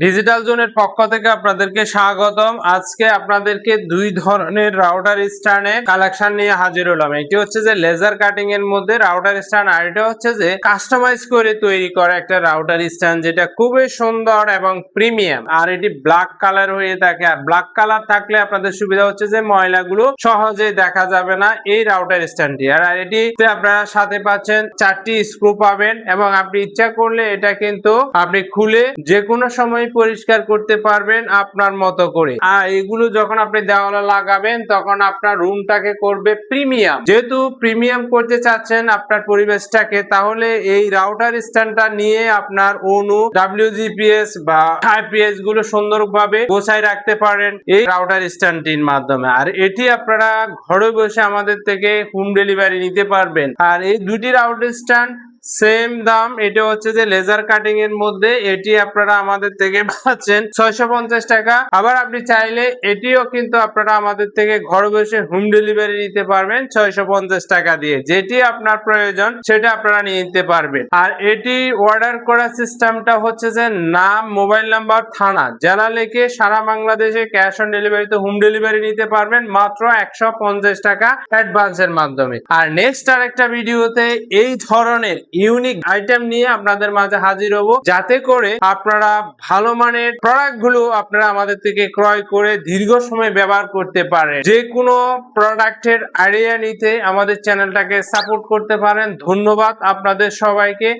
Digital জোনের পক্ষ থেকে আপনাদেরকে স্বাগতম। আজকে আপনাদেরকে দুই ধরনের রাউটার স্ট্যান্ডের কালেকশন নিয়ে হাজির হলাম। এটি হচ্ছে যে লেজার কাটিং এর মধ্যে রাউটার স্ট্যান্ড, আর এটা হচ্ছে যে কাস্টমাইজ করে তৈরি করা একটা রাউটার স্ট্যান্ড, যেটা খুবই সুন্দর এবং প্রিমিয়াম। আর এটি ব্ল্যাক কালার হয়ে থাকে, আর ব্ল্যাক কালার থাকলে আপনাদের সুবিধা হচ্ছে যে ময়লাগুলো সহজেই দেখা যাবে না এই রাউটার স্ট্যান্ডটি। আর এটিতে আপনারা সাথে পাচ্ছেন 4টি স্ক্রু পাবেন, এবং আপনি ইচ্ছা করলে এটা কিন্তু আপনি খুলে যে কোনো সময় পরিষ্কার করতে পারবেন আপনার মতো করে। আর এগুলো যখন আপনি দেওয়ালে লাগাবেন তখন আপনার রুমটাকে করবে প্রিমিয়াম। যেহেতু প্রিমিয়াম করতে চাচ্ছেন আপনার পরিবেশটাকে, তাহলে এই রাউটার স্ট্যান্ডটা নিয়ে আপনার অনু WGPS বা IPS গুলো সুন্দরভাবে গোছায় রাখতে পারেন এই রাউটার স্ট্যান্ডটির মাধ্যমে। আর এটি আপনারা ঘরে বসে আমাদের থেকে হোম ডেলিভারি নিতে পারবেন। আর এই দুটি রাউটার স্ট্যান্ড সেম দাম। এটা হচ্ছে যে লেজার কাটিং এর মধ্যে, এটি আপনারা আমাদের থেকে পাচ্ছেন 650 টাকা। আবার আপনি চাইলে এটিও কিন্তু আপনারা আমাদের থেকে ঘরে বসে হোম ডেলিভারি নিতে পারবেন 650 টাকা দিয়ে। যেটি আপনার প্রয়োজন সেটা আপনারা নিয়ে নিতে পারবেন। আর এটি অর্ডার করার সিস্টেমটা হচ্ছে যে নাম, মোবাইল নাম্বার, থানা, জেলা লিখে সারা বাংলাদেশে ক্যাশ অন ডেলিভারিতে হোম ডেলিভারি নিতে পারবেন মাত্র 150 টাকা অ্যাডভান্সের মাধ্যমে। আর নেক্সট আরেকটা ভিডিওতে এই ধরনের ইউনিক আইটেম নিয়ে আপনাদের মাঝে হাজির হব, যাতে করে আপনারা ভালো মানের প্রোডাক্ট গুলো আপনারা আমাদের থেকে ক্রয় করে দীর্ঘ সময় ব্যবহার করতে পারেন। যে কোনো প্রোডাক্টের আইডিয়া নিতে আমাদের চ্যানেলটাকে সাপোর্ট করতে পারেন। ধন্যবাদ আপনাদের সবাইকে।